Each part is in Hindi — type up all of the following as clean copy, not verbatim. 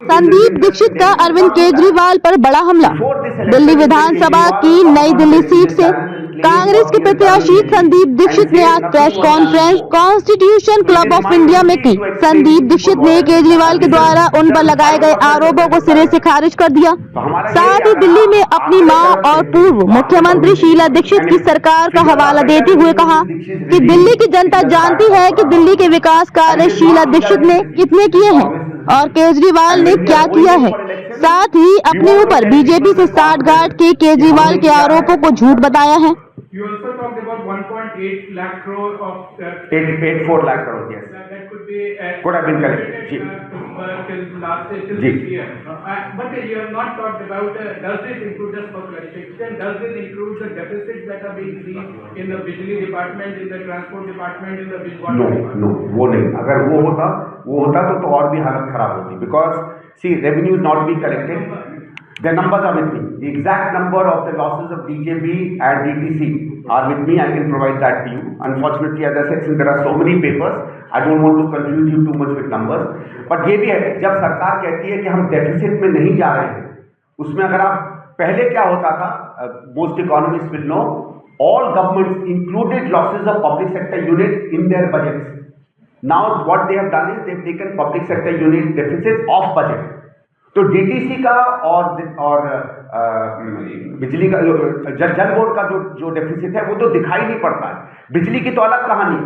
संदीप दीक्षित का अरविंद केजरीवाल पर बड़ा हमला। दिल्ली विधानसभा की नई दिल्ली सीट से कांग्रेस के प्रत्याशी संदीप दीक्षित ने आज press conference constitution club of India में की। संदीप दीक्षित ने केजरीवाल के द्वारा उन पर लगाए गए आरोपों को सिरे से खारिज कर दिया। साथ ही दिल्ली में अपनी मां और पूर्व मुख्यमंत्री शीला दीक्षित की सरकार का हवाला देते हुए कहा कि दिल्ली की जनता जानती है कि दिल्ली के विकास कार्य शीला दीक्षित ने कितने किए हैं और केजरीवाल ने क्या किया है। साथ ही अपने ऊपर बीजेपी से साठगांठ के केजरीवाल के आरोपों को झूठ बताया है। You also talked about 1.8 lakh crore of 84 lakh crore, yes. That could be could have been corrected. till this year. But you have not talked about does this include, just for clarification, does this include the deficits that are being seen in the Bijli department, in the transport department, in the water department? No, वो नहीं। अगर वो होता तो और भी हालत खराब होती। Because see, revenue is not being collected. The numbers are with me. The exact number of the losses of DJB and DTC are with me. I can provide that to you. Unfortunately, as I said, since there are so many papers, I don't want to confuse you too much with numbers. But ये भी है, जब सरकार कहती है कि हम डेफिसिट में नहीं जा रहे हैं, उसमें अगर आप पहले क्या होता था, most economists will know, all governments included losses of public sector units in their budgets. Now what they have done is they have taken public sector unit deficits off budget. तो डीटीसी का और बिजली का जल बोर्ड का जो डेफिसिट है वो तो दिखाई नहीं पड़ता है। बिजली की तो अलग कहानी है,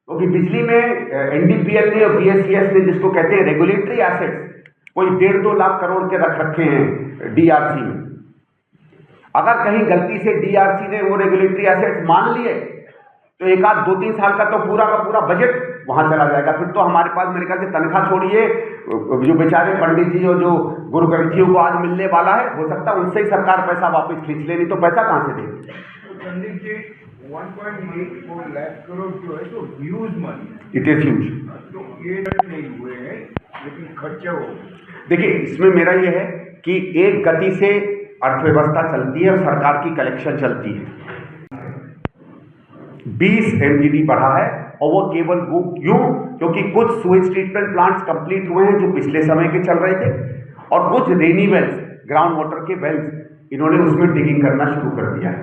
क्योंकि बिजली में एनडीपीएल ने और बीएसईएस ने, जिसको कहते हैं रेगुलेटरी एसेट्स, कोई 1.5-2 लाख करोड़ के रखे हैं डीआरसी में। अगर कहीं गलती से डीआरसी ने वो रेगुलेटरी एसेट्स मान लिए तो एक आध 2-3 साल का तो पूरा का पूरा बजट वहां चला जाएगा। फिर तो हमारे पास मेरे ख्याल से तनख्वाह छोड़िए, जो बेचारे पंडित जी और जो गुरु ग्रंथियों को आज मिलने वाला है, हो सकता है उनसे ही सरकार पैसा वापस खींच ले, नहीं तो पैसा कहां से देगी। संदीप जी, 1.84 लाख करोड़ जो है तो huge money, it is huge. तो ये नहीं हुए हैं लेकिन खर्चे हो। देखिए, इसमें मेरा ये है कि एक गति से अर्थव्यवस्था चलती है और सरकार की कलेक्शन चलती है। 20 एमजीडी बढ़ा है और वो केवल वो क्यों, क्योंकि कुछ सुएज ट्रीटमेंट प्लांट्स कंप्लीट हुए हैं जो पिछले समय के चल रहे थे, और कुछ रेनी वेल्स, ग्राउंड वाटर के वेल्स, इन्होंने उसमें डिगिंग करना शुरू कर दिया है।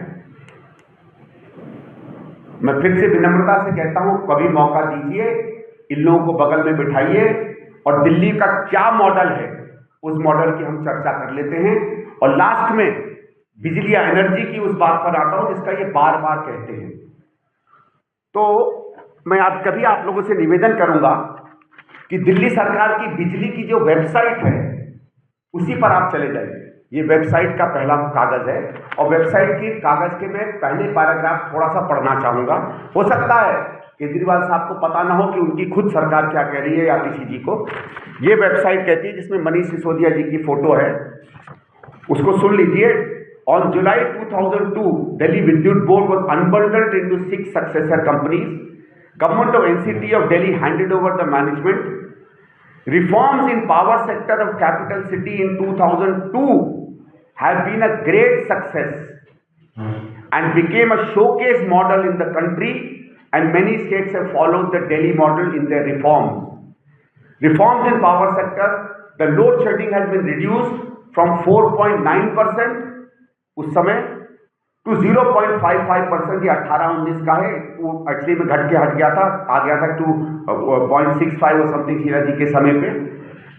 मैं फिर से विनम्रता से कहता हूं, कभी मौका दीजिए, इन लोगों को बगल में बिठाइए और दिल्ली का क्या मॉडल है उस मॉडल की हम चर्चा कर लेते हैं। और लास्ट में बिजली या एनर्जी की उस बात पर आता हूं जिसका ये बार बार कहते हैं। तो मैं आज कभी आप लोगों से निवेदन करूंगा कि दिल्ली सरकार की बिजली की जो वेबसाइट है उसी पर आप चले जाइए। ये वेबसाइट का पहला कागज है और वेबसाइट के कागज के मैं पहले पैराग्राफ थोड़ा सा पढ़ना चाहूंगा। हो सकता है केजरीवाल साहब को पता ना हो कि उनकी खुद सरकार क्या कह रही है या किसी जी को। ये वेबसाइट कहती है, जिसमें मनीष सिसोदिया जी की फोटो है, उसको सुन लीजिए। On July 2002, Delhi Vidyut Board was unbundled into 6 successor companies. Government of NCT of Delhi handed over the management. Reforms in power sector of capital city in 2002 have been a great success and became a showcase model in the country, and many states have followed the Delhi model in their reforms. Reforms in power sector, the load shedding has been reduced from 4.9% उस समय टू 0.55%। ये 18-19 का है, वो एक्चुअली में घट के हट गया था, आ गया था टू 0.65 और समथिंग शीला जी के समय पे।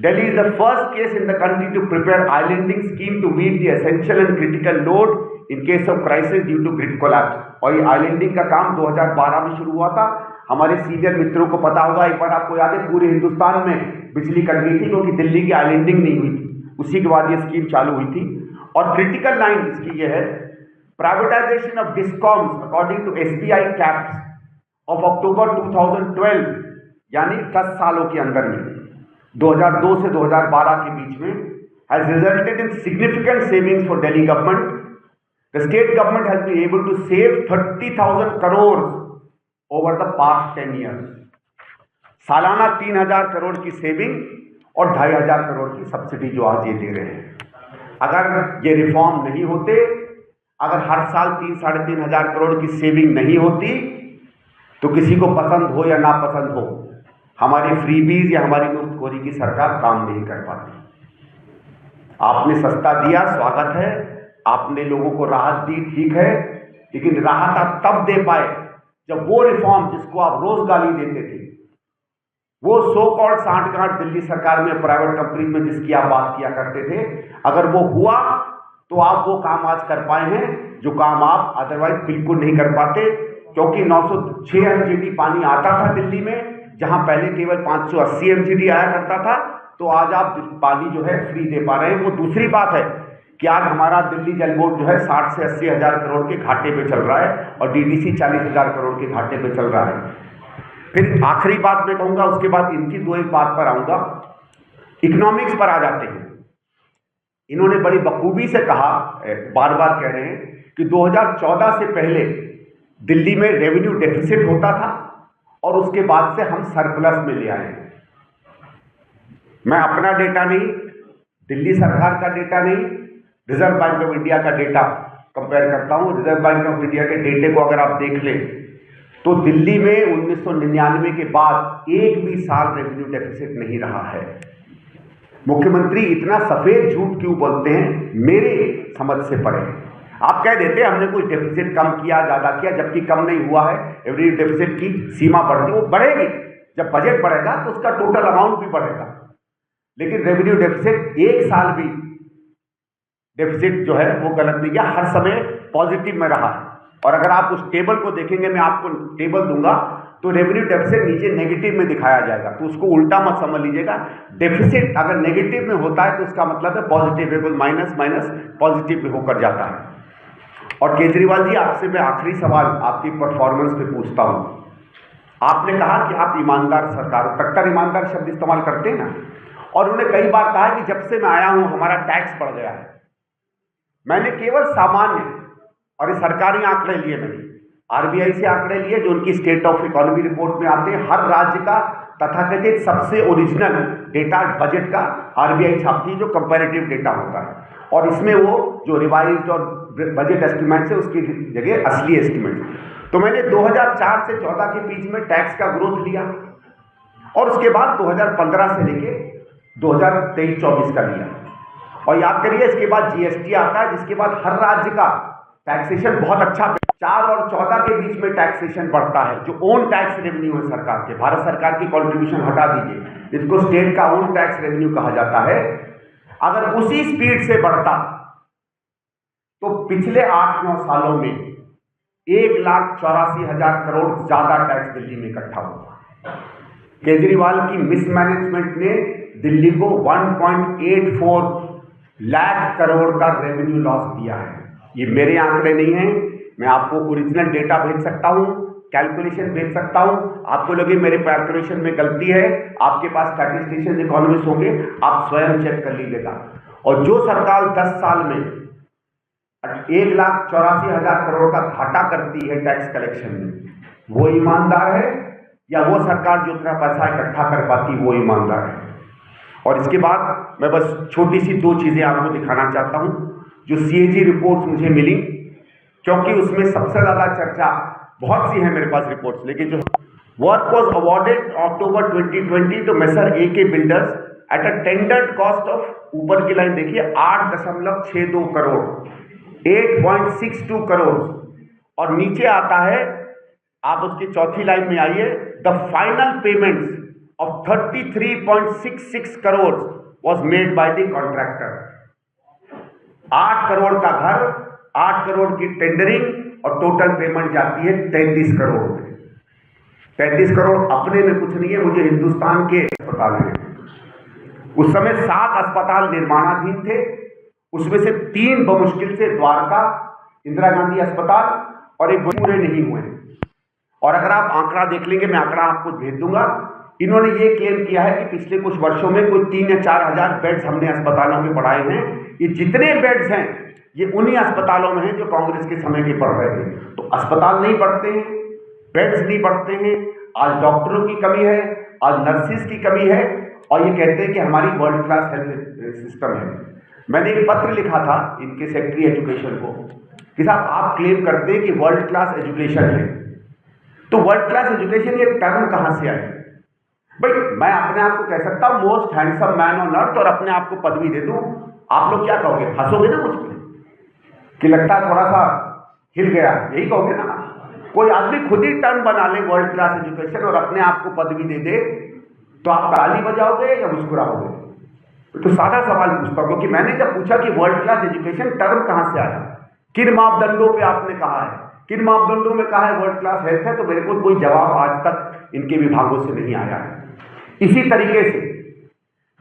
Delhi is the first case in the country to prepare islanding scheme to meet the essential and critical load in case of crisis due to grid collapse. और ये आइलैंडिंग का काम 2012 में शुरू हुआ था। हमारे सीनियर मित्रों को पता होगा, एक बार आपको याद है पूरे हिंदुस्तान में बिजली कट गई थी क्योंकि दिल्ली की आइलैंडिंग नहीं हुई थी। उसी के बाद ये स्कीम चालू हुई थी। और क्रिटिकल लाइन इसकी यह है, privatisation of discoms according to SBI caps of October 2012, यानी 10 सालों के अंदर में 2002 से 2012 के बीच में, has resulted in significant savings for Delhi government. The state government has been able to save 30,000 crore over the past 10 years. सालाना 3,000 करोड़ की सेविंग और 2,500 करोड़ की सब्सिडी जो आज ये दे रहे हैं। अगर ये रिफॉर्म नहीं होते, अगर हर साल 3-3.5 हजार करोड़ की सेविंग नहीं होती, तो किसी को पसंद हो या ना पसंद हो, हमारी फ्रीबीज या हमारी मुफ्तखोरी की सरकार काम नहीं कर पाती। आपने सस्ता दिया, स्वागत है, आपने लोगों को राहत दी, ठीक है, लेकिन राहत आप तब दे पाए जब वो रिफॉर्म जिसको आप रोज गाली देते थे, वो सो कॉल्ड सांठगांठ दिल्ली सरकार में प्राइवेट कंपनी में जिसकी आप बात किया करते थे, अगर वो हुआ तो आप वो काम आज कर पाए हैं जो काम आप अदरवाइज बिल्कुल नहीं कर पाते, क्योंकि 906 एमजीडी पानी आता था दिल्ली में, जहां पहले केवल 580 एमजीडी आया करता था, तो आज आप पानी जो है फ्री दे पा रहे हैं। वो दूसरी बात है कि आज हमारा दिल्ली जल बोर्ड जो है 60 से 80 हजार करोड़ के घाटे पे चल रहा है और डीडीसी 40 हजार करोड़ के घाटे पे चल रहा है। फिर आखिरी बात मैं कहूंगा, उसके बाद इनकी दो एक बात पर आऊंगा, इकोनॉमिक्स पर आ जाते हैं। इन्होंने बड़ी बखूबी से कहा, बार बार कह रहे हैं कि 2014 से पहले दिल्ली में रेवेन्यू डेफिसिट होता था और उसके बाद से हम सरप्लस में ले आए। मैं अपना डेटा नहीं, दिल्ली सरकार का डेटा नहीं, रिजर्व बैंक ऑफ इंडिया का डेटा कंपेयर करता हूं। रिजर्व बैंक ऑफ इंडिया के डेटे को अगर आप देख लें तो दिल्ली में 1999 के बाद एक भी साल रेवेन्यू डेफिसिट नहीं रहा है। मुख्यमंत्री इतना सफेद झूठ क्यों बोलते हैं, मेरे समझ से परे। आप कह देते हैं हमने कुछ डेफिसिट कम किया, ज्यादा किया, जबकि कम नहीं हुआ है। एवरी डेफिसिट की सीमा बढ़ती, वो बढ़ेगी, जब बजट बढ़ेगा तो उसका टोटल अमाउंट भी बढ़ेगा, लेकिन रेवेन्यू डेफिसिट एक साल भी डेफिसिट जो है वो गलत नहीं किया, हर समय पॉजिटिव में रहा। और अगर आप उस टेबल को देखेंगे, मैं आपको टेबल दूंगा, तो रेवेन्यू डेफिसिट नीचे नेगेटिव में दिखाया जाएगा, तो उसको उल्टा मत समझ लीजिएगा। डेफिसिट अगर नेगेटिव में होता है तो उसका मतलब है पॉजिटिव है, माइनस माइनस पॉजिटिव में होकर जाता है। और केजरीवाल जी, आपसे मैं आखिरी सवाल आपकी परफॉर्मेंस पे पूछता हूं। आपने कहा कि आप ईमानदार सरकार, कट्टर ईमानदार शब्द इस्तेमाल करते हैं ना, और उन्होंने कई बार कहा कि जब से मैं आया हूं हमारा टैक्स बढ़ गया है। मैंने केवल सामान्य और ये सरकारी आंकड़े लिए, मैंने आरबीआई से आंकड़े लिए जो उनकी स्टेट ऑफ इकोनॉमी रिपोर्ट में आते हैं। हर राज्य का तथाकथित सबसे ओरिजिनल डेटा बजट का आरबीआई छापती है, जो कंपैरेटिव डेटा होता है, और इसमें वो जो रिवाइज्ड और बजट एस्टिमेट्स है उसकी जगह असली एस्टिमेट। तो मैंने 2004 से 14 के बीच में टैक्स का ग्रोथ लिया, और उसके बाद 2015 से लेके 2023-24 का लिया। और याद करिए, इसके बाद जीएसटी आता है, जिसके बाद हर राज्य का टैक्सेशन बहुत अच्छा, 4 और 14 के बीच में टैक्सेशन बढ़ता है, जो ओन टैक्स रेवेन्यू है सरकार के। भारत सरकार की कंट्रीब्यूशन हटा दीजिए, इसको स्टेट का ओन टैक्स रेवेन्यू कहा जाता है। अगर उसी स्पीड से बढ़ता तो पिछले 8-9 सालों में 1,84,000 करोड़ ज्यादा टैक्स दिल्ली में इकट्ठा हुआ। केजरीवाल की मिसमैनेजमेंट ने दिल्ली को 1.84 लाख करोड़ का रेवेन्यू लॉस दिया है। ये मेरे आंकड़े नहीं हैं, मैं आपको ओरिजिनल डेटा भेज सकता हूं, कैलकुलेशन भेज सकता हूं। आपको लगे मेरे कैलकुलेशन में गलती है, आपके पास स्टैटिस्टिशियन इकोनॉमिस्ट होंगे, आप स्वयं चेक कर लीजिएगा। और जो सरकार 10 साल में 1,84,000 करोड़ का घाटा करती है टैक्स कलेक्शन में, वो ईमानदार है, या वो सरकार जो इतना पैसा इकट्ठा कर पाती वो ईमानदार है? और इसके बाद मैं बस छोटी सी 2 चीजें आपको दिखाना चाहता हूं जो सीएजी रिपोर्ट्स मुझे मिली, क्योंकि उसमें सबसे ज्यादा चर्चा, बहुत सी है मेरे पास रिपोर्ट्स, लेकिन जो work was awarded October 2020 to messrs AK builders at a tendered cost of, ऊपर की लाइन देखिए, 8.62 करोड़, 8.62 करोड़, और नीचे आता है, आप उसकी चौथी लाइन में आइए, the final payments of 33.66 crores was made by the contractor। 8 crore का घर, 8 करोड़ की टेंडरिंग, और टोटल पेमेंट जाती है 33 करोड़। 33 करोड़ अपने में कुछ नहीं है, मुझे हिंदुस्तान के अस्पताल हैं। उस समय 7 अस्पताल निर्माणाधीन थे, उसमें से 3 बमुश्किल से द्वारका इंदिरा गांधी अस्पताल और एक पूरे नहीं हुए। और अगर आप आंकड़ा देख लेंगे, मैं आंकड़ा आपको भेज दूंगा, इन्होंने ये क्लेम किया है कि पिछले कुछ वर्षों में कोई 3 या 4 हजार बेड्स हमने अस्पतालों में बढ़ाए हैं। ये जितने बेड्स हैं ये उन्हीं अस्पतालों में हैं जो कांग्रेस के समय के बढ़ रहे थे। तो अस्पताल नहीं बढ़ते हैं, बेड्स नहीं बढ़ते हैं, आज डॉक्टरों की कमी है, आज नर्सिस की कमी है, और ये कहते हैं कि हमारी वर्ल्ड क्लास हेल्थ सिस्टम है। मैंने एक पत्र लिखा था इनके सेक्रेटरी एजुकेशन को कि साहब, आप क्लेम करते हैं कि वर्ल्ड क्लास एजुकेशन है, तो वर्ल्ड क्लास एजुकेशन ये टर्म कहां से आए? भाई, मैं अपने आप को कह सकता हूं most handsome man on earth और अपने आप को पदवी दे दूं, आप लोग क्या कहोगे? हंसोगे ना मुझ पे कि लगता है थोड़ा सा हिल गया, यही कहोगे ना? कोई आदमी खुद ही टर्म बना ले वर्ल्ड क्लास एजुकेशन और अपने आप को पदवी दे दे, तो आप ताली बजाओगे या मुस्कुराओगे? तो सादा सवाल पूछता हूं, क्योंकि मैंने जब पूछा कि वर्ल्ड क्लास एजुकेशन टर्म कहां से आया, किन मापदंडों पे आपने कहा है, किन मापदंडों में कहा है वर्ल्ड क्लास हेल्थ है, तो मेरे को कोई जवाब आज तक इनके विभागों से नहीं आया है। इसी तरीके से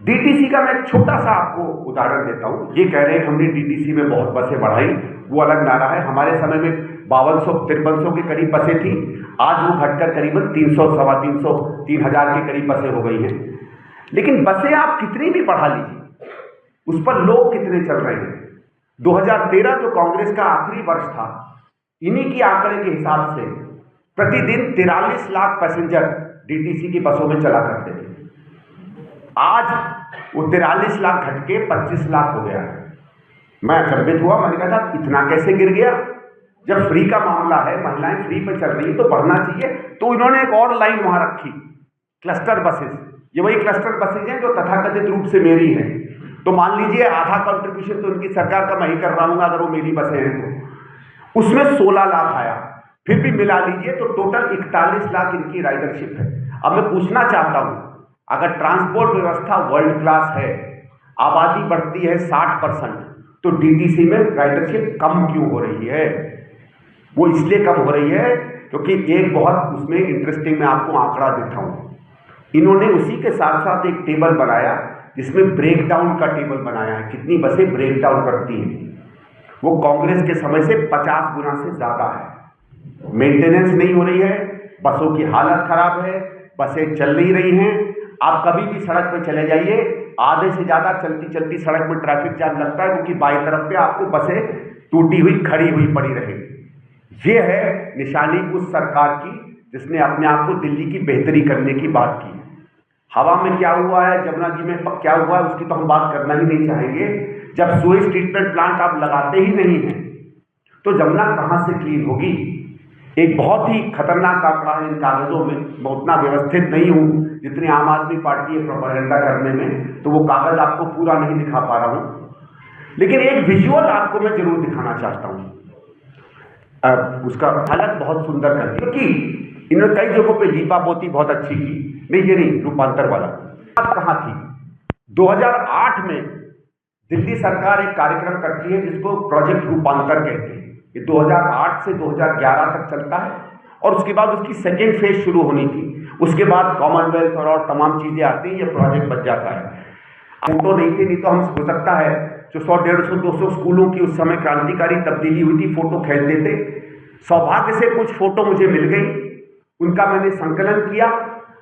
डीटीसी का मैं एक छोटा सा आपको उदाहरण देता हूं। ये कह रहे हैं हमने डीटीसी में बहुत बसें बढ़ाई, वो अलग नारा है। हमारे समय में 5200-5300 के करीब बसें थी, आज वो घटकर करीबन 300, 350, 3000 के करीब बसें हो गई हैं। लेकिन बसें आप कितनी भी बढ़ा लीजिए, उस पर लोग कितने चल रहे हैं? 2013 जो कांग्रेस का आखिरी वर्ष था, इन्हीं की आंकड़े के हिसाब से प्रतिदिन 43 लाख पैसेंजर डीटीसी की बसों में चला करते थे। आज वो 43 लाख घट के 25 लाख हो गया है। मैं अचंभित हुआ, मैंने कहा साहब इतना कैसे गिर गया? जब फ्री का मामला है, महिलाएं फ्री पे चल रही है तो बढ़ना चाहिए। तो इन्होंने एक और लाइन वहां रखी, क्लस्टर बसेस। ये वही क्लस्टर बसेज हैं जो तथाकथित रूप से मेरी हैं। तो मान लीजिए आधा कंट्रीब्यूशन तो उनकी सरकार का मैं ही कर रहा हूँ, अगर वो मेरी बसें हैं तो। उसमें 16 लाख आया, फिर भी मिला लीजिए तो टोटल 41 लाख इनकी राइडरशिप है। अब मैं पूछना चाहता हूं, अगर ट्रांसपोर्ट व्यवस्था वर्ल्ड क्लास है, आबादी बढ़ती है 60%, तो डीटीसी में राइडरशिप कम क्यों हो रही है? वो इसलिए कम हो रही है क्योंकि एक बहुत उसमें इंटरेस्टिंग मैं आपको आंकड़ा देता हूं। इन्होंने उसी के साथ साथ एक टेबल बनाया जिसमें ब्रेक डाउन का टेबल बनाया है, कितनी बसें ब्रेक डाउन करती हैं। वो कांग्रेस के समय से 50 गुना से ज्यादा है। मेंटेनेंस नहीं हो रही है, बसों की हालत खराब है, बसें चल नहीं रही हैं। आप कभी भी सड़क पे चले जाइए, आधे से ज्यादा चलती चलती सड़क में ट्रैफिक जाम लगता है, क्योंकि बाई तरफ पे आपको बसें टूटी हुई खड़ी हुई पड़ी रहेगी। ये है निशानी उस सरकार की जिसने अपने आप को दिल्ली की बेहतरी करने की बात की। हवा में क्या हुआ है, जमुना जी में क्या हुआ है, उसकी तो हम बात करना ही नहीं चाहेंगे। जब सुएज ट्रीटमेंट प्लांट आप लगाते ही नहीं हैं तो जमुना कहां से क्लीन होगी? एक बहुत ही खतरनाक आंकड़ा है इन कागजों में। मैं उतना व्यवस्थित नहीं हूं जितनी आम आदमी पार्टी है प्रोपेगेंडा करने में, तो वो कागज आपको पूरा नहीं दिखा पा रहा हूं, लेकिन एक विजुअल आपको मैं जरूर दिखाना चाहता हूं। उसका हालत बहुत सुंदर कर दी, क्योंकि इन्होंने कई जगहों पे लीपा पोती बहुत अच्छी की। नहीं, ये नहीं, रूपांतर वाला बात कहां थी? 2008 में दिल्ली सरकार एक कार्यक्रम करती है जिसको प्रोजेक्ट रूपांतर कहते हैं। ये 2008 से 2011 तक चलता है और उसके बाद उसकी सेकेंड फेज शुरू होनी थी। उसके बाद कॉमनवेल्थ और तमाम चीजें आती हैं, ये प्रोजेक्ट बच जाता है। फोटो नहीं थे, नहीं तो हम हो सकता है जो 100, 150, 200 स्कूलों की उस समय क्रांतिकारी तब्दीली हुई थी, फोटो खींच देते। सौभाग्य से कुछ फोटो मुझे मिल गई, उनका मैंने संकलन किया।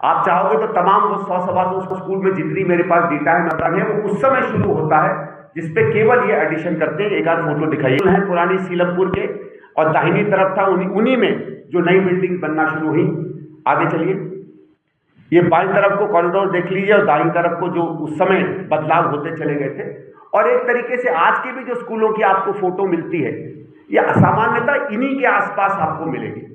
आप चाहोगे तो तमाम वो 100-125 स्कूल में जितनी मेरे पास डेटा है वो उस समय शुरू होता है जिसपे केवल ये एडिशन करते हैं। एक आध फोटो दिखाइए है पुरानी सीलमपुर के, और दाहिनी तरफ था उन्हीं में जो नई बिल्डिंग बनना शुरू हुई। आगे चलिए, ये बाईं तरफ को कॉरिडोर देख लीजिए और दाईं तरफ को जो उस समय बदलाव होते चले गए थे। और एक तरीके से आज के भी जो स्कूलों की आपको फोटो मिलती है, ये असामान्यता इन्हीं के आसपास आपको मिलेगी।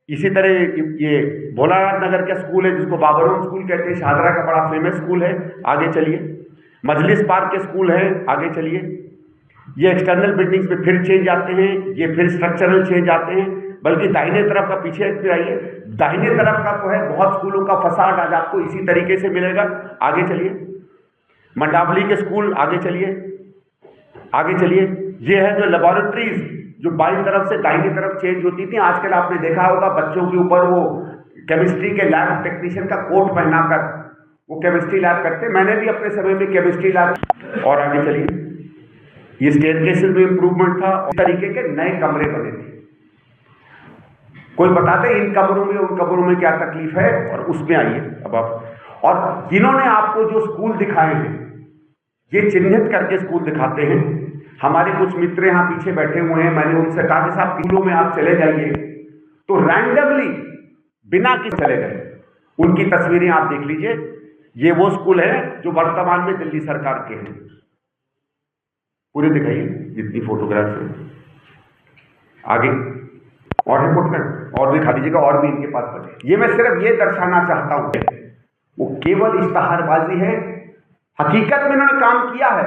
इसी तरह ये भोलानाथ नगर का स्कूल है जिसको बाबरोन स्कूल कहते हैं, शाहदरा का बड़ा फेमस स्कूल है। आगे चलिए, मजलिस पार्क के स्कूल है। आगे चलिए, ये एक्सटर्नल बिल्डिंग्स में फिर चेंज आते हैं, ये फिर स्ट्रक्चरल चेंज आते हैं। बल्कि दाहिने तरफ का पीछे फिर आइए, दाहिने तरफ का तो है बहुत स्कूलों का फसाड आज आपको इसी तरीके से मिलेगा। आगे चलिए, मंडावली के स्कूल। आगे चलिए, आगे चलिए, ये है जो लेबोरेटरीज जो बाईं तरफ से दाहिनी तरफ चेंज होती थी। आजकल आपने देखा होगा बच्चों के ऊपर वो केमिस्ट्री के लैब टेक्नीशियन का कोट पहनाकर वो केमिस्ट्री लैब करते। मैंने भी अपने समय में केमिस्ट्री लैब। और आगे चलिए, ये स्टेयरकेसेस में इंप्रूवमेंट था, इस तरीके के नए कमरे बने थे। कोई बताते इन कमरों में उन कमरों में क्या तकलीफ है, और उसमें आइए अब आप। और जिन्होंने आपको जो स्कूल दिखाए हैं, ये चिन्हित करके स्कूल दिखाते हैं। हमारे कुछ मित्र यहाँ पीछे बैठे हुए हैं, मैंने उनसे कहा कि साहब स्कूलों में आप चले जाइए, तो रैंडमली बिना किसी चले गए उनकी तस्वीरें आप देख लीजिए। ये वो स्कूल है जो वर्तमान में दिल्ली सरकार के हैं। पूरे दिखाइए जितनी फोटोग्राफ्स है। आगे और है फोटोग्राफ, और दिखा दीजिएगा, और भी इनके पास पर। ये मैं सिर्फ ये दर्शाना चाहता हूं वो केवल इश्तहारबाजी है। हकीकत में इन्होंने काम किया है।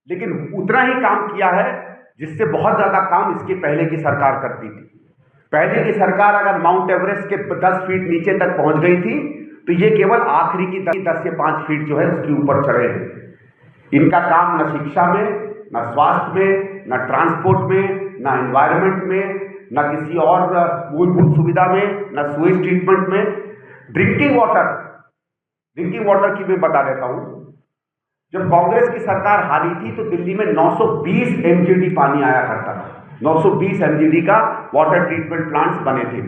लेकिन उतना ही काम किया है जिससे बहुत ज्यादा काम इसके पहले की सरकार करती थी। पहले की सरकार अगर माउंट एवरेस्ट के 10 फीट नीचे तक पहुंच गई थी, तो ये केवल आखिरी की 10 से 5 फीट जो है उसके ऊपर चढ़े हैं। इनका काम न शिक्षा में, न स्वास्थ्य में, न ट्रांसपोर्ट में, न एनवायरमेंट में, न किसी और मूलभूत सुविधा में, न सुएज ट्रीटमेंट में। ड्रिंकिंग वाटर की मैं बता देता हूं। जब कांग्रेस की सरकार हारी थी तो दिल्ली में 920 एमजीडी पानी आया करता था। 920 एमजीडी का वाटर ट्रीटमेंट प्लांट्स बने थे।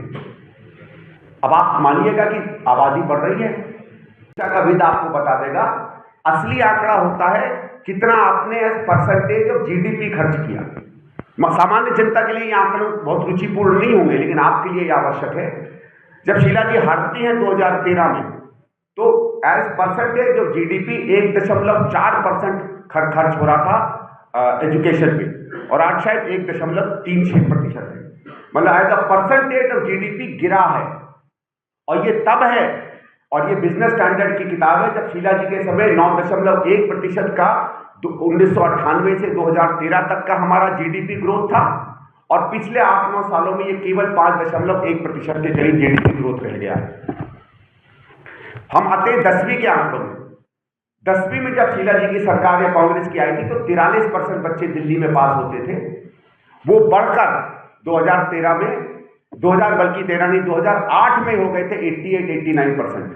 अब आप मानिएगा कि आबादी बढ़ रही है, का विद आपको बता देगा। असली आंकड़ा होता है कितना आपने एज परसेंटेज ऑफ जीडीपी खर्च किया। सामान्य जनता के लिए ये आंकड़े बहुत रुचिपूर्ण नहीं होंगे, लेकिन आपके लिए यह आवश्यक है। जब शीला जी हारती हैं 2013 में, तो एज परसेंटेज ऑफ जीडीपी 1.4% खर्च हो रहा था एजुकेशन पे, और आज शायद 1.36% है। मतलब as a percentage of GDP गिरा है। और ये तब है, और ये बिजनेस स्टैंडर्ड की किताब है, जब शीला जी के समय 9.1% का 1998 से 2013 तक का हमारा जीडीपी ग्रोथ था, और पिछले 8-9 सालों में ये केवल 5.1% के करीब जीडीपी ग्रोथ रह गया है। हम आते हैं 10वीं के आंकड़ों में। 10वीं में जब शीला जी की सरकार या कांग्रेस की आई थी तो 43% बच्चे दिल्ली में पास होते थे। वो बढ़कर 2013 में 2008 में हो गए थे 88-89%।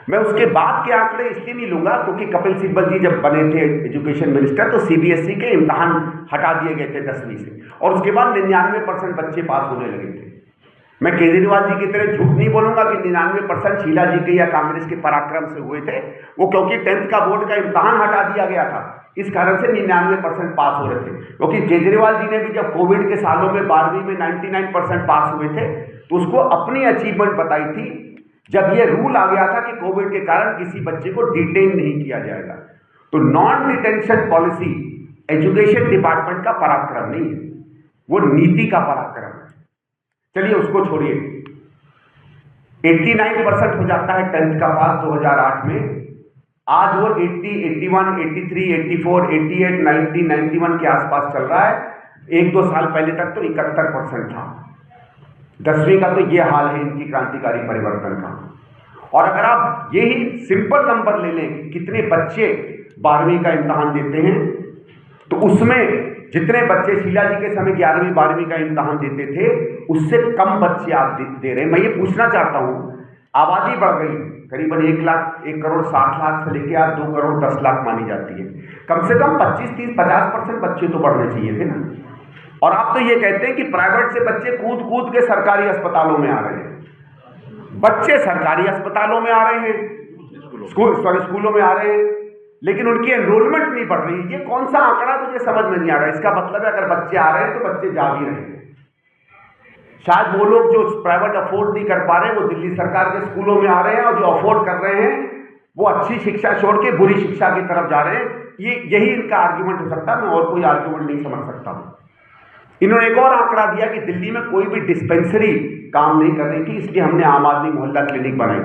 मैं उसके बाद के आंकड़े इसलिए नहीं लूंगा क्योंकि कपिल सिब्बल जी जब बने थे एजुकेशन मिनिस्टर तो सीबीएसई के इम्तिहान हटा दिए गए थे 10वीं से, और उसके बाद 99% बच्चे पास होने लगे थे। मैं केजरीवाल जी की तरह झूठ नहीं बोलूंगा कि 99% शीला जी के या कांग्रेस के पराक्रम से हुए थे। वो क्योंकि 10th का बोर्ड का इम्तिहान हटा दिया गया था, इस कारण से 99% पास हो रहे थे। क्योंकि केजरीवाल जी ने भी जब कोविड के सालों में 12वीं में 99% पास हुए थे तो उसको अपनी अचीवमेंट बताई थी, जब ये रूल आ गया था कि कोविड के कारण किसी बच्चे को डिटेन नहीं किया जाएगा। तो non detention policy education department का पराक्रम नहीं है, वो नीति का पराक्रम है। चलिए उसको छोड़िए। 89% हो जाता है 10th का पास 2008 में। आज वो 80, 81, 83, 84, 88, 90, 91 के आसपास चल रहा है। 1-2 साल पहले तक तो 71% था। 10वीं का तो ये हाल है इनकी क्रांतिकारी परिवर्तन का। और अगर आप यही सिंपल नंबर ले लें कि कितने बच्चे 12वीं का इम्तिहान देते हैं, तो उसमें जितने बच्चे शीला जी के समय 11वीं 12वीं का इम्तिहान देते थे उससे कम बच्चे आप दे रहे हैं। मैं ये पूछना चाहता हूं, आबादी बढ़ गई, करीबन 1 करोड़ 60 लाख से लेकर आज 2 करोड़ 10 लाख मानी जाती है। कम से कम 25-30-50% बच्चे तो बढ़ने चाहिए थे ना। और आप तो ये कहते हैं कि प्राइवेट से बच्चे कूद के सरकारी अस्पतालों में आ रहे हैं। बच्चे सरकारी अस्पतालों में आ रहे हैं, स्कूलों में आ रहे हैं, लेकिन उनकी एनरोलमेंट नहीं बढ़ रही। ये कौन सा आंकड़ा मुझे समझ में नहीं आ रहा। इसका मतलब है अगर बच्चे आ रहे हैं तो बच्चे जा भी रहे हैं। शायद वो लोग जो प्राइवेट अफोर्ड नहीं कर पा रहे हैं वो दिल्ली सरकार के स्कूलों में आ रहे हैं, और जो अफोर्ड कर रहे हैं वो अच्छी शिक्षा छोड़ के बुरी शिक्षा की तरफ जा रहे हैं। यही इनका आर्ग्यूमेंट हो सकता है, मैं और कोई आर्ग्यूमेंट नहीं समझ सकता हूं। इन्होंने एक और आंकड़ा दिया कि दिल्ली में कोई भी डिस्पेंसरी काम नहीं कर रही थी, इसलिए हमने आम आदमी मोहल्ला क्लिनिक बनाई।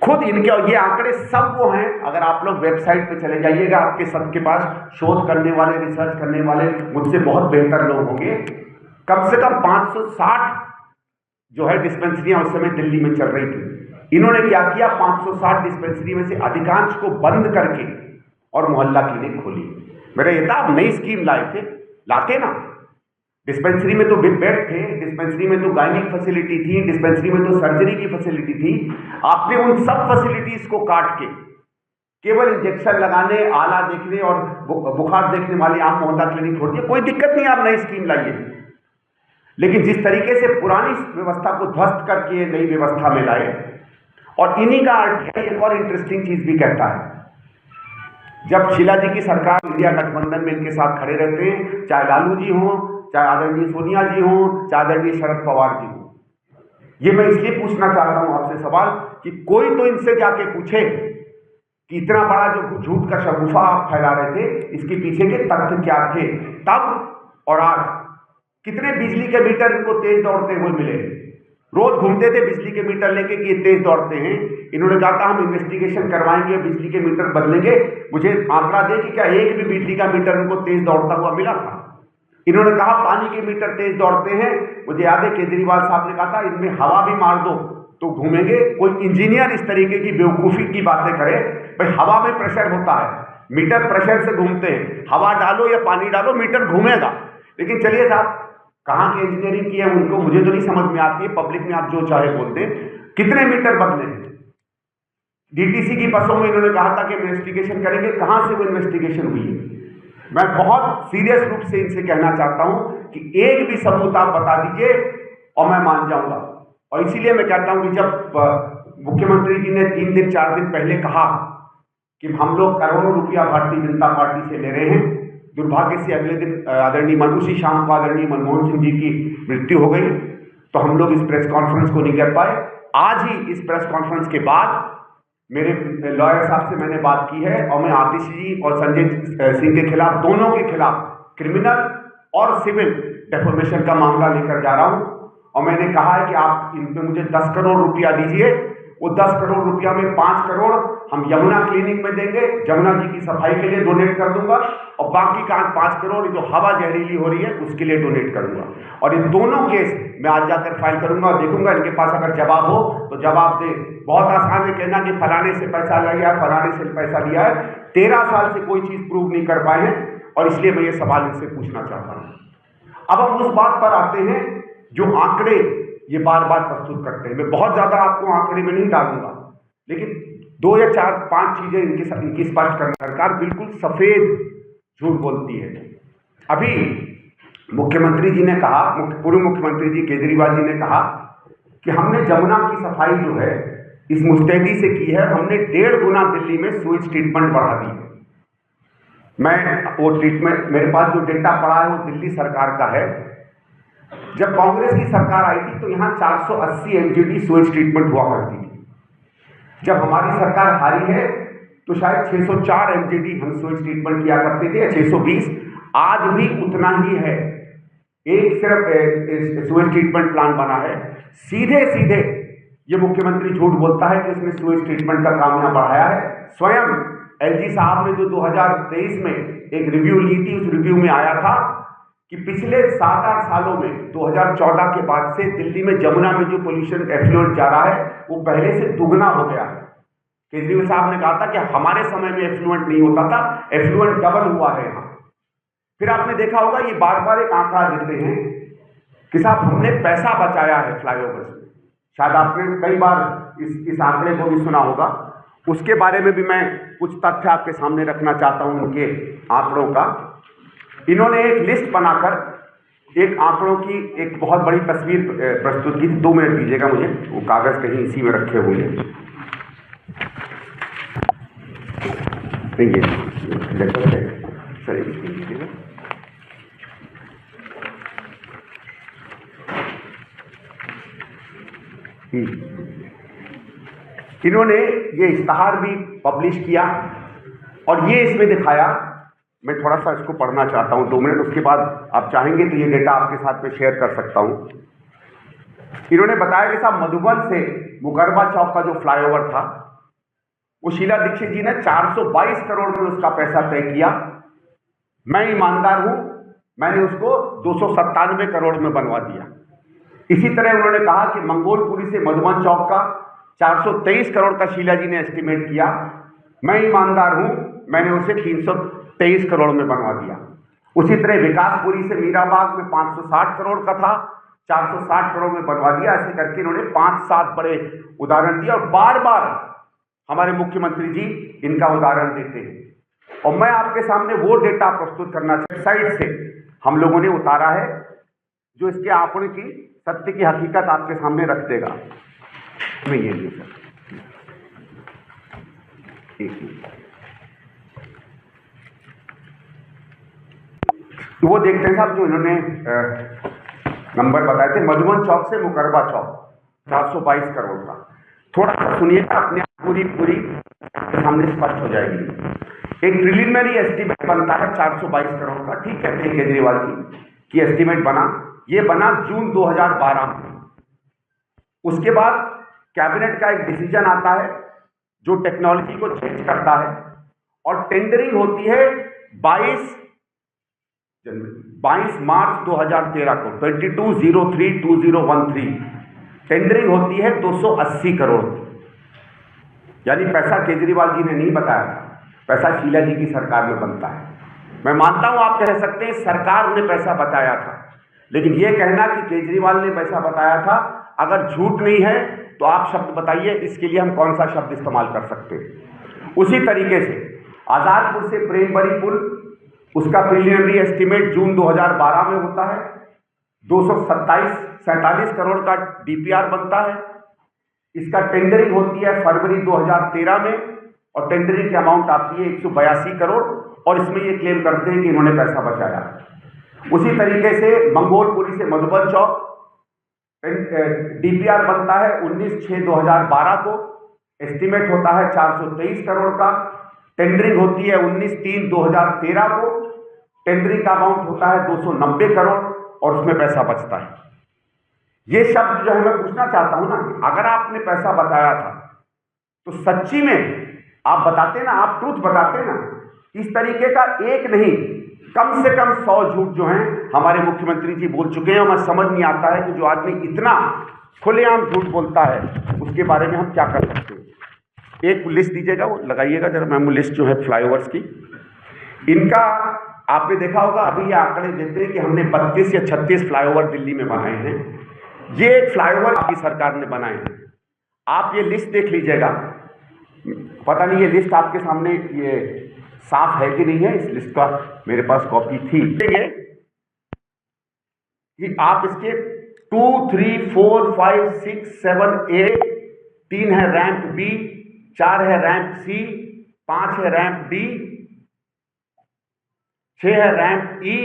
खुद इनके, और ये आंकड़े सब वो हैं, अगर आप लोग वेबसाइट पे चले जाइएगा, आपके सबके पास शोध करने वाले, रिसर्च करने वाले मुझसे बहुत बेहतर लोग होंगे। कम से कम 560 जो है डिस्पेंसरियां उस समय दिल्ली में चल रही थी। इन्होंने क्या किया, 560 डिस्पेंसरी में से अधिकांश को बंद करके और मोहल्ला क्लिनिक खोली। मेरा ये था, आप नई स्कीम लाए थे, लाते ना। डिस्पेंसरी में तो बेड थे, डिस्पेंसरी में तो गायनिक फैसिलिटी थी, डिस्पेंसरी में तो सर्जरी की फैसिलिटी थी। आपने उन सब फैसिलिटीज को काट के केवल इंजेक्शन लगाने, आला देखने और बुखार देखने वाले आप मोहल्ला क्लिनिक छोड़ दिए। कोई दिक्कत नहीं, आप नई स्कीम लाइए, लेकिन जिस तरीके से पुरानी व्यवस्था को ध्वस्त करके नई व्यवस्था में लाए। और इन्हीं का एक और इंटरेस्टिंग चीज भी कहता है, जब शीला जी की सरकार इंडिया गठबंधन में इनके साथ खड़े रहते हैं, चाहे लालू जी हों, चाहे आदरणीय सोनिया जी हों, चाहे आदरणीय शरद पवार जी हों। ये मैं इसलिए पूछना चाहता हूं आपसे सवाल कि कोई तो इनसे जाके पूछे कि इतना बड़ा जो झूठ का शगुफा आप फैला रहे थे, इसके पीछे के तथ्य क्या थे तब और आज। कितने बिजली के मीटर इनको तेज दौड़ते हुए मिले, रोज घूमते थे बिजली के मीटर लेके कि ये तेज दौड़ते हैं। इन्होंने कहा था हम इन्वेस्टिगेशन करवाएंगे, बिजली के मीटर बदलेंगे। मुझे आंकड़ा दे कि क्या एक भी बिजली का मीटर उनको तेज दौड़ता हुआ मिला था। इन्होंने कहा पानी के मीटर तेज दौड़ते हैं। मुझे याद है केजरीवाल साहब ने कहा था इनमें हवा भी मार दो तो घूमेंगे। कोई इंजीनियर इस तरीके की बेवकूफी की बातें करे। भाई हवा में प्रेशर होता है, मीटर प्रेशर से घूमते हैं, हवा डालो या पानी डालो मीटर घूमेगा। लेकिन चलिए साहब, कहाँ की इंजीनियरिंग की है उनको, मुझे तो नहीं समझ में आती है। पब्लिक में आप जो चाहे बोलते हैं। कितने मीटर बदले? डीटीसी की बसों में इन्होंने कहा था कि इन्वेस्टिगेशन करेंगे, कहां से वो इन्वेस्टिगेशन हुई है? मैं बहुत सीरियस रूप से इनसे कहना चाहता हूं कि एक भी सबूत आप बता दीजिए और मैं मान जाऊंगा। और इसीलिए मैं कहता हूं कि जब मुख्यमंत्री जी ने 3 दिन 4 दिन पहले कहा कि हम लोग करोड़ों रुपया भारतीय जनता पार्टी से ले रहे हैं, दुर्भाग्य से अगले दिन आदरणीय उसी शाम को आदरणीय मनमोहन सिंह जी की मृत्यु हो गई, तो हम लोग इस प्रेस कॉन्फ्रेंस को नहीं कर पाए। आज ही इस प्रेस कॉन्फ्रेंस के बाद मेरे लॉयर साहब से मैंने बात की है और मैं आतिश जी और संजय सिंह के खिलाफ, दोनों के खिलाफ क्रिमिनल और सिविल डेफोमेशन का मामला लेकर जा रहा हूं। और मैंने कहा है कि आप इन पे मुझे 10 करोड़ रुपया दीजिए। वो 10 करोड़ रुपया में 5 करोड़ हम यमुना क्लिनिक में देंगे, जमुना जी की सफाई के लिए डोनेट कर दूंगा, और बाकी का 5 करोड़ जो हवा जहरीली हो रही है उसके लिए डोनेट करूंगा। और इन दोनों केस मैं आज जाकर फाइल करूंगा और देखूंगा इनके पास अगर जवाब हो तो जवाब दे। बहुत आसान है कहना कि फलाने से पैसा लिया, फलाने से पैसा लिया है। 13 साल से कोई चीज प्रूव नहीं कर पाए हैं और इसलिए मैं ये सवाल इनसे पूछना चाहता हूं। अब हम उस बात पर आते हैं जो आंकड़े ये बार बार प्रस्तुत करते हैं। मैं बहुत ज्यादा आपको आंकड़े में नहीं डालूंगा, लेकिन 2 या 4-5 चीजें इनकी स्पष्ट करना। सरकार बिल्कुल सफेद झूठ बोलती है। अभी मुख्यमंत्री जी ने कहा, पूर्व मुख्यमंत्री जी केजरीवाल जी ने कहा कि हमने जमुना की सफाई जो है इस मुस्तैदी से की है, हमने 1.5 गुना दिल्ली में सूएज ट्रीटमेंट बढ़ा दी है। मैं वो ट्रीटमेंट, मेरे पास जो डेटा पड़ा है वो दिल्ली सरकार का है। जब कांग्रेस की सरकार आई थी तो यहां 480 एमजीडी सूएज ट्रीटमेंट हुआ करती थी। जब हमारी सरकार हारी है तो शायद 604 एमजीडी हम सूएज ट्रीटमेंट किया करते थे, 620। आज भी उतना ही है। एक सिर्फ सूएज ट्रीटमेंट प्लांट बना है। सीधे सीधे ये मुख्यमंत्री झूठ बोलता है कि उसने सूएज ट्रीटमेंट का काम यहां बढ़ाया है। स्वयं एलजी साहब ने जो 2023 में एक रिव्यू ली थी, उस रिव्यू में आया था कि पिछले 7-8 सालों में 2014 के बाद से दिल्ली में जमुना में जो पोल्यूशन एफ्लुएंट जा रहा है वो पहले से दुगना हो गया है। केजरीवाल साहब ने कहा था कि हमारे समय में एफ्लुएंट नहीं होता था, एफ्लुएंट डबल हुआ है यहाँ। फिर आपने देखा होगा ये बार बार एक आंकड़ा देते हैं कि साहब हमने पैसा बचाया है फ्लाईओवर से। शायद आपने कई बार इस आंकड़े को भी सुना होगा। उसके बारे में भी मैं कुछ तथ्य आपके सामने रखना चाहता हूं उनके आंकड़ों का। इन्होंने एक लिस्ट बनाकर एक आंकड़ों की एक बहुत बड़ी तस्वीर प्रस्तुत की। 2 मिनट दीजिएगा मुझे, वो कागज कहीं इसी में रखे हुए हैं। इन्होंने ये इश्तहार भी पब्लिश किया और ये इसमें दिखाया। मैं थोड़ा सा इसको पढ़ना चाहता हूं 2 मिनट, उसके बाद आप चाहेंगे तो ये डेटा आपके साथ में शेयर कर सकता हूं। इन्होंने बताया कि साहब मधुबन से मुकरबा चौक का जो फ्लाईओवर था वो शीला दीक्षित जी ने 422 करोड़ में उसका पैसा तय किया। मैं ईमानदार हूं, मैंने उसको 297 करोड़ में बनवा दिया। इसी तरह उन्होंने कहा कि मंगोलपुरी से मधुबन चौक का 423 करोड़ का शीला जी ने एस्टिमेट किया। मैं ईमानदार हूं, मैंने उसे 323 करोड़ में बनवा दिया। उसी तरह विकासपुरी से मीराबाग में 560 करोड़ का था, 460 करोड़ में बनवा दिया। ऐसे करके इन्होंने 5-7 बड़े उदाहरण दिया और बार बार हमारे मुख्यमंत्री जी इनका उदाहरण देते हैं। और मैं आपके सामने वो डेटा प्रस्तुत करना वेबसाइट से हम लोगों ने उतारा है जो इसके आंकड़े की सत्य की हकीकत आपके सामने रख देगा। मैं ये नहीं सर, तो वो देखते हैं साहब जो इन्होंने नंबर बताए थे। मधुबन चौक से मुकरबा चौक 422 करोड़ का। थोड़ा सा सुनिएगा, अपने पूरी सामने स्पष्ट हो जाएगी। एक प्रिलिमिनरी एस्टीमेट बनता है 422 करोड़ का, ठीक कहते हैं केजरीवाल जी की एस्टीमेट बना। ये बना जून 2012 में। उसके बाद कैबिनेट का एक डिसीजन आता है जो टेक्नोलॉजी को चेंज करता है, और टेंडरिंग होती है 22 मार्च 2013 को 22032013 टेंडरिंग होती है 280 करोड़ की। यानी पैसा केजरीवाल जी ने नहीं बताया था, पैसा शीला जी की सरकार में बनता है। मैं मानता हूं आप कह सकते हैं सरकार ने पैसा बताया था, लेकिन यह कहना कि केजरीवाल ने पैसा बताया था, अगर झूठ नहीं है तो आप शब्द बताइए, इसके लिए हम कौन सा शब्द इस्तेमाल कर सकते हैं। उसी तरीके से आजादपुर से प्रेमबरी पुल, उसका प्रिलिमिनरी एस्टीमेट जून 2012 में होता है, 247 करोड़ का डीपीआर बनता है। इसका टेंडरिंग होती है फरवरी 2013 में, और टेंडरिंग की अमाउंट आती है 182 करोड़, और इसमें ये क्लेम करते हैं कि इन्होंने पैसा बचाया। उसी तरीके से मंगोलपुरी से मधुबन चौक डीपीआर बनता है 19/6/2012 को, एस्टीमेट होता है 423 करोड़ का, टेंडरिंग होती है 19/3/2013 को, टेंडरिंग का अमाउंट होता है 290 करोड़, और उसमें पैसा बचता है। ये शब्द जो है मैं पूछना चाहता हूं ना, अगर आपने पैसा बताया था तो सच्ची में आप बताते ना, आप ट्रूथ बताते ना। इस तरीके का एक नहीं, कम से कम 100 झूठ जो हैं हमारे मुख्यमंत्री जी बोल चुके हैं, और मैं समझ नहीं आता है कि जो आदमी इतना खुलेआम झूठ बोलता है उसके बारे में हम क्या कर सकते हैं। एक लिस्ट दीजिएगा, वो लगाइएगा जरा मैम, लिस्ट जो है फ्लाईओवर्स की। इनका आपने देखा होगा, अभी ये आंकड़े देते हैं कि हमने 32 या 36 फ्लाईओवर दिल्ली में बनाए हैं। ये एक फ्लाईओवर आपकी सरकार ने बनाए हैं। आप ये लिस्ट देख लीजिएगा, पता नहीं ये लिस्ट आपके सामने ये साफ है कि नहीं है, इस लिस्ट का मेरे पास कॉपी थी। कि आप इसके 2, 3, 4, 5, 6, 7, 8, 3 है रैंक बी, 4 है रैंक सी, 5 है रैंक डी, 6 है रैंक ई,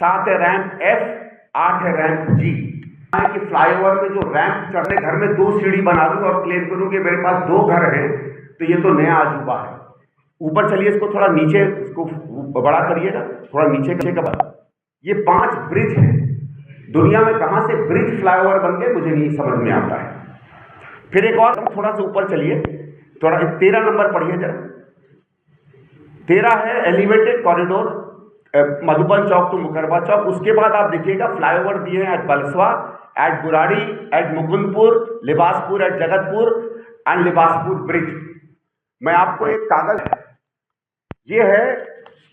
7 है रैंक एफ, 8 है रैंक जी। कि फ्लाईओवर में जो रैंप चढ़ने, घर में 2 सीढ़ी बना दूं और क्लेम करूं कि मेरे पास 2 घर हैं, तो ये तो नया अजूबा है। ऊपर चलिए, इसको थोड़ा नीचे, इसको बड़ा करिएगा, थोड़ा नीचे का बड़ा। ये 5 ब्रिज हैं। दुनिया में कहां से ब्रिज फ्लाईओवर बन गए मुझे नहीं समझ में आता है। फिर एक और, थोड़ा सा ऊपर चलिए, थोड़ा 13 नंबर पढ़िए जरा। 13 है elevated corridor Madhuban Chowk to Mukarba Chowk. उसके बाद आप देखिएगा फ्लाईओवर दिए हैं at Bhalswa, at Burari, at Mukundpur, Libaspur at Jagatpur and Libaspur bridge. मैं आपको एक कागज, ये है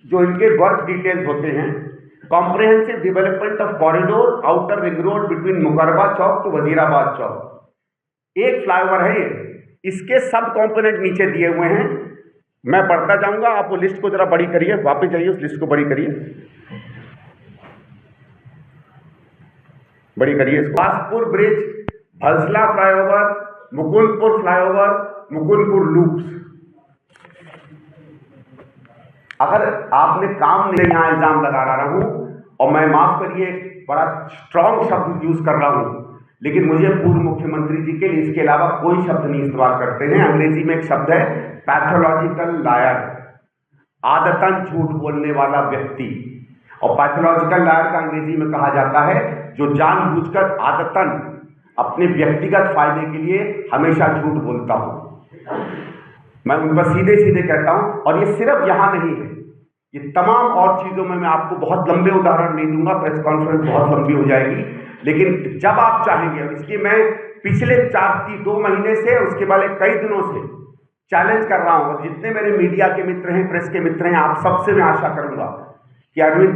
जो इनके वर्क डिटेल्स होते हैं। Comprehensive development of corridor outer ring road between Mukarba Chowk to Wazirabad Chowk. एक फ्लाईओवर है ये, इसके सब कंपोनेंट नीचे दिए हुए हैं। मैं पढ़ता जाऊंगा, आप वो लिस्ट को जरा बड़ी करिए, वापस जाइए, उस लिस्ट को बड़ी करिए, बड़ी करिए। Baspur bridge, Bhalswa flyover, Mukundpur flyover, Mukundpur loops. अगर आपने काम नहीं, यहां इल्जाम लगा रहा हूं, और मैं माफ करिए बड़ा स्ट्रॉन्ग शब्द यूज कर रहा हूं, लेकिन मुझे पूर्व मुख्यमंत्री जी के लिए इसके अलावा कोई शब्द नहीं इस्तेमाल करते हैं। अंग्रेजी में एक शब्द है पैथोलॉजिकल लायर, आदतन झूठ बोलने वाला व्यक्ति। और पैथोलॉजिकल लायर का अंग्रेजी में कहा जाता है जो जानबूझकर आदतन अपने व्यक्तिगत फायदे के लिए हमेशा झूठ बोलता हो। मैं उन पर सीधे सीधे कहता हूं, और ये सिर्फ यहां नहीं है, ये तमाम और चीजों में मैं आपको बहुत लंबे उदाहरण नहीं दूंगा, प्रेस कॉन्फ्रेंस बहुत लंबी हो जाएगी। लेकिन जब आप चाहेंगे, और इसकी मैं पिछले 2 महीने से, उसके वाले कई दिनों से चैलेंज कर रहा हूं, जितने मेरे मीडिया के मित्र हैं, प्रेस के मित्र हैं, आप सबसे मैं आशा करूंगा कि अरविंद